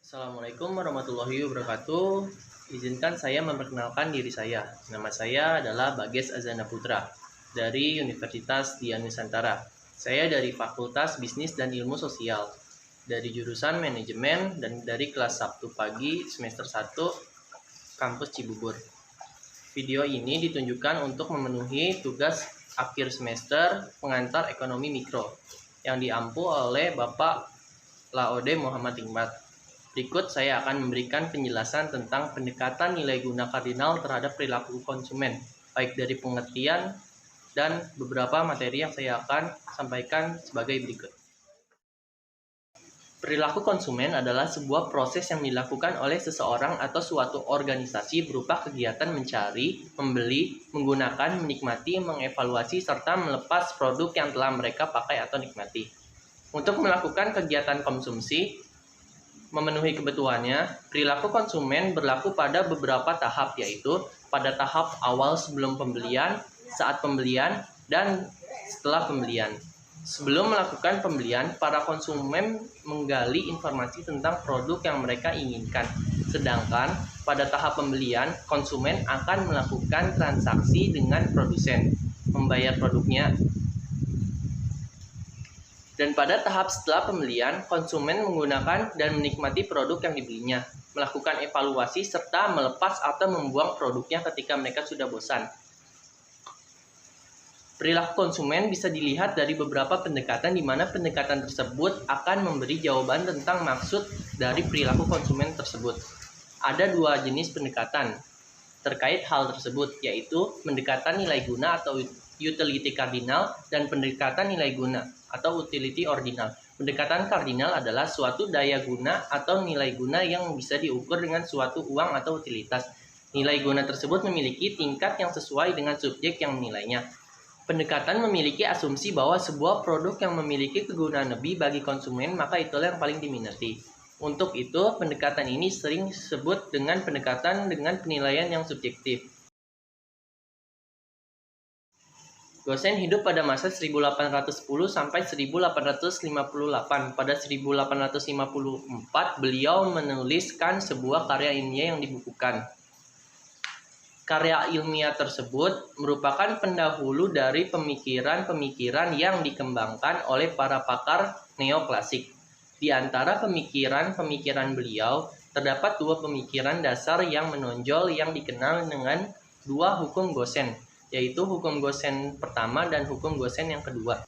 Assalamualaikum warahmatullahi wabarakatuh. Izinkan saya memperkenalkan diri saya. Nama saya adalah Bages Azana Putra dari Universitas Dian Nusantara. Saya dari Fakultas Bisnis dan Ilmu Sosial, dari jurusan Manajemen dan dari kelas Sabtu pagi semester 1 kampus Cibubur. Video ini ditunjukkan untuk memenuhi tugas akhir semester pengantar ekonomi mikro yang diampu oleh Bapak Laode Muhammad Iqbal. Berikut saya akan memberikan penjelasan tentang pendekatan nilai guna kardinal terhadap perilaku konsumen, baik dari pengertian dan beberapa materi yang saya akan sampaikan sebagai berikut. Perilaku konsumen adalah sebuah proses yang dilakukan oleh seseorang atau suatu organisasi berupa kegiatan mencari, membeli, menggunakan, menikmati, mengevaluasi, serta melepas produk yang telah mereka pakai atau nikmati. Untuk melakukan kegiatan konsumsi, memenuhi kebutuhannya, perilaku konsumen berlaku pada beberapa tahap, yaitu pada tahap awal sebelum pembelian, saat pembelian, dan setelah pembelian. Sebelum melakukan pembelian, para konsumen menggali informasi tentang produk yang mereka inginkan. Sedangkan pada tahap pembelian, konsumen akan melakukan transaksi dengan produsen, membayar produknya. Dan pada tahap setelah pembelian, konsumen menggunakan dan menikmati produk yang dibelinya, melakukan evaluasi, serta melepas atau membuang produknya ketika mereka sudah bosan. Perilaku konsumen bisa dilihat dari beberapa pendekatan di mana pendekatan tersebut akan memberi jawaban tentang maksud dari perilaku konsumen tersebut. Ada dua jenis pendekatan terkait hal tersebut, yaitu pendekatan nilai guna atau utility kardinal dan pendekatan nilai guna atau utility ordinal. Pendekatan kardinal adalah suatu daya guna atau nilai guna yang bisa diukur dengan suatu uang atau utilitas. Nilai guna tersebut memiliki tingkat yang sesuai dengan subjek yang menilainya. Pendekatan memiliki asumsi bahwa sebuah produk yang memiliki kegunaan lebih bagi konsumen, maka itulah yang paling diminati. Untuk itu, pendekatan ini sering disebut dengan pendekatan dengan penilaian yang subjektif. Gosen hidup pada masa 1810 sampai 1858. Pada 1854, beliau menuliskan sebuah karya ilmiah yang dibukukan. Karya ilmiah tersebut merupakan pendahulu dari pemikiran-pemikiran yang dikembangkan oleh para pakar neoklasik. Di antara pemikiran-pemikiran beliau, terdapat dua pemikiran dasar yang menonjol yang dikenal dengan dua hukum Gosen, yaitu hukum Gosen pertama dan hukum Gosen yang kedua.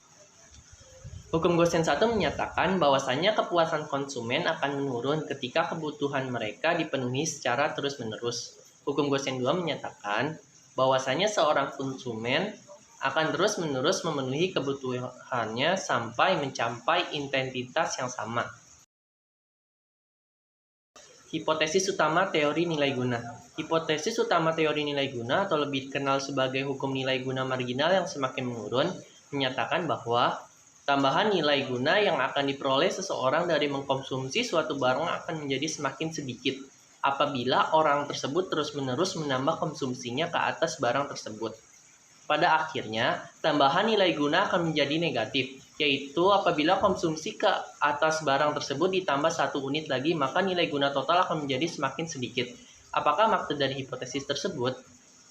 Hukum Gosen 1 menyatakan bahwasannya kepuasan konsumen akan menurun ketika kebutuhan mereka dipenuhi secara terus-menerus. Hukum Gosen 2 menyatakan bahwasannya seorang konsumen akan terus-menerus memenuhi kebutuhannya sampai mencapai intensitas yang sama. Hipotesis utama teori nilai guna. Hipotesis utama teori nilai guna atau lebih dikenal sebagai hukum nilai guna marginal yang semakin menurun menyatakan bahwa tambahan nilai guna yang akan diperoleh seseorang dari mengkonsumsi suatu barang akan menjadi semakin sedikit apabila orang tersebut terus-menerus menambah konsumsinya ke atas barang tersebut. Pada akhirnya, tambahan nilai guna akan menjadi negatif, yaitu apabila konsumsi ke atas barang tersebut ditambah 1 unit lagi, maka nilai guna total akan menjadi semakin sedikit. Apakah maksud dari hipotesis tersebut?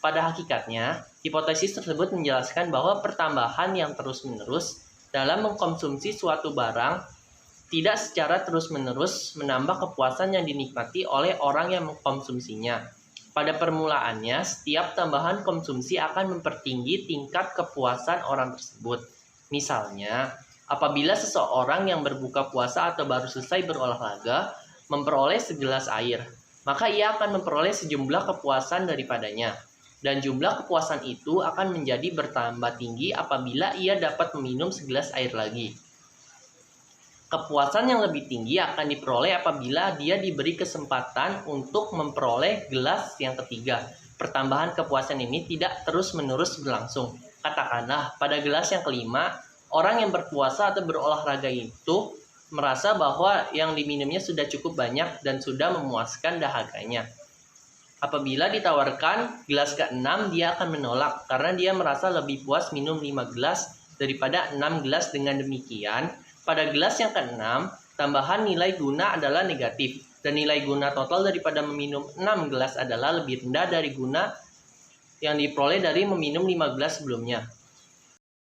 Pada hakikatnya, hipotesis tersebut menjelaskan bahwa pertambahan yang terus-menerus dalam mengkonsumsi suatu barang tidak secara terus-menerus menambah kepuasan yang dinikmati oleh orang yang mengkonsumsinya. Pada permulaannya, setiap tambahan konsumsi akan mempertinggi tingkat kepuasan orang tersebut. Misalnya, apabila seseorang yang berbuka puasa atau baru selesai berolahraga memperoleh segelas air, maka ia akan memperoleh sejumlah kepuasan daripadanya. Dan jumlah kepuasan itu akan menjadi bertambah tinggi apabila ia dapat meminum segelas air lagi. Kepuasan yang lebih tinggi akan diperoleh apabila dia diberi kesempatan untuk memperoleh gelas yang ketiga. Pertambahan kepuasan ini tidak terus-menerus berlangsung. Katakanlah, pada gelas yang kelima, orang yang berpuasa atau berolahraga itu merasa bahwa yang diminumnya sudah cukup banyak dan sudah memuaskan dahaganya. Apabila ditawarkan gelas ke-6, dia akan menolak karena dia merasa lebih puas minum 5 gelas daripada 6 gelas. Dengan demikian, pada gelas yang ke-6, tambahan nilai guna adalah negatif, dan nilai guna total daripada meminum 6 gelas adalah lebih rendah dari guna yang diperoleh dari meminum 5 gelas sebelumnya.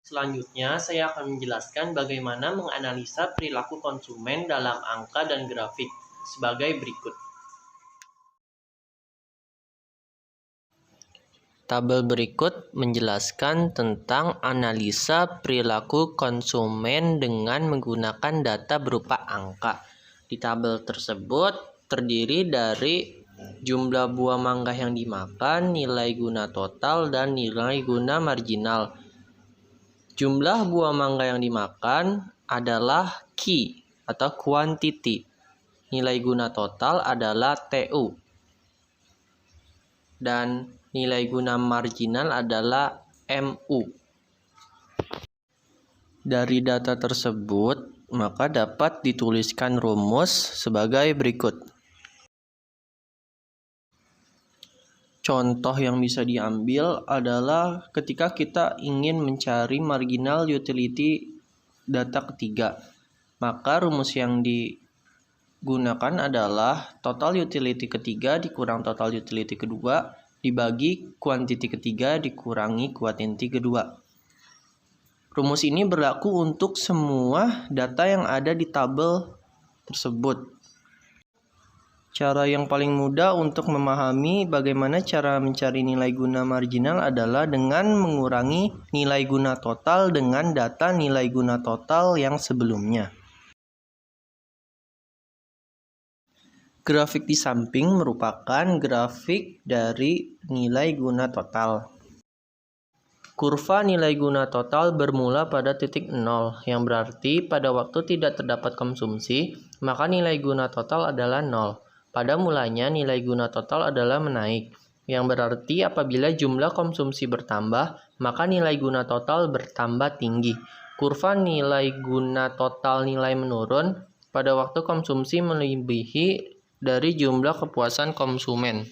Selanjutnya, saya akan menjelaskan bagaimana menganalisa perilaku konsumen dalam angka dan grafik sebagai berikut. Tabel berikut menjelaskan tentang analisa perilaku konsumen dengan menggunakan data berupa angka. Di tabel tersebut terdiri dari jumlah buah mangga yang dimakan, nilai guna total, dan nilai guna marginal. Jumlah buah mangga yang dimakan adalah Q atau quantity. Nilai guna total adalah TU. Dan nilai guna marginal adalah MU. Dari data tersebut, maka dapat dituliskan rumus sebagai berikut. Contoh yang bisa diambil adalah ketika kita ingin mencari marginal utility data ketiga, maka rumus yang digunakan adalah total utility ketiga dikurang total utility kedua dibagi quantity ketiga dikurangi quantity kedua. Rumus ini berlaku untuk semua data yang ada di tabel tersebut. Cara yang paling mudah untuk memahami bagaimana cara mencari nilai guna marginal adalah dengan mengurangi nilai guna total dengan data nilai guna total yang sebelumnya. Grafik di samping merupakan grafik dari nilai guna total. Kurva nilai guna total bermula pada titik 0, yang berarti pada waktu tidak terdapat konsumsi, maka nilai guna total adalah 0. Pada mulanya nilai guna total adalah menaik, yang berarti apabila jumlah konsumsi bertambah, maka nilai guna total bertambah tinggi. Kurva nilai guna total nilai menurun pada waktu konsumsi melebihi dari jumlah kepuasan konsumen.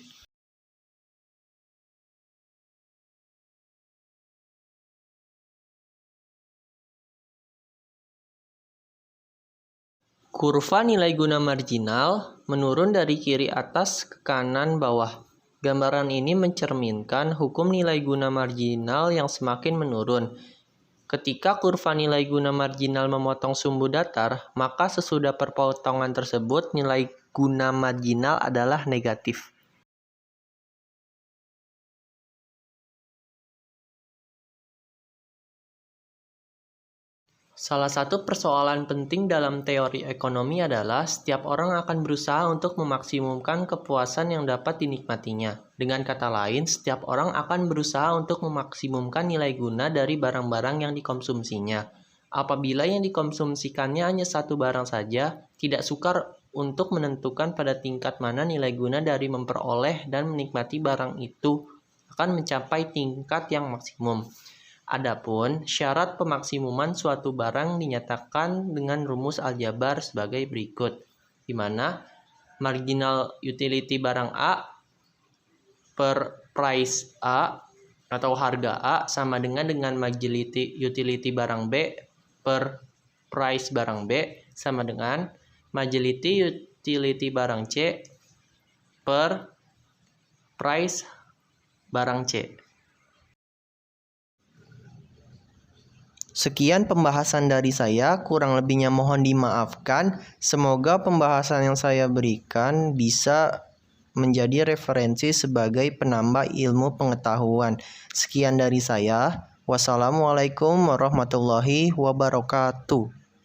Kurva nilai guna marginal menurun dari kiri atas ke kanan bawah. Gambaran ini mencerminkan hukum nilai guna marginal yang semakin menurun. Ketika kurva nilai guna marginal memotong sumbu datar, maka sesudah perpotongan tersebut nilai guna marginal adalah negatif. Salah satu persoalan penting dalam teori ekonomi adalah setiap orang akan berusaha untuk memaksimumkan kepuasan yang dapat dinikmatinya. Dengan kata lain, setiap orang akan berusaha untuk memaksimumkan nilai guna dari barang-barang yang dikonsumsinya. Apabila yang dikonsumsikannya hanya satu barang saja, tidak sukar untuk menentukan pada tingkat mana nilai guna dari memperoleh dan menikmati barang itu akan mencapai tingkat yang maksimum. Adapun syarat pemaksimuman suatu barang dinyatakan dengan rumus aljabar sebagai berikut, di mana marginal utility barang A per price A atau harga A sama dengan marginal utility barang B per price barang B sama dengan marginal utility barang C per price barang C. Sekian pembahasan dari saya, kurang lebihnya mohon dimaafkan. Semoga pembahasan yang saya berikan bisa menjadi referensi sebagai penambah ilmu pengetahuan. Sekian dari saya. Wassalamualaikum warahmatullahi wabarakatuh.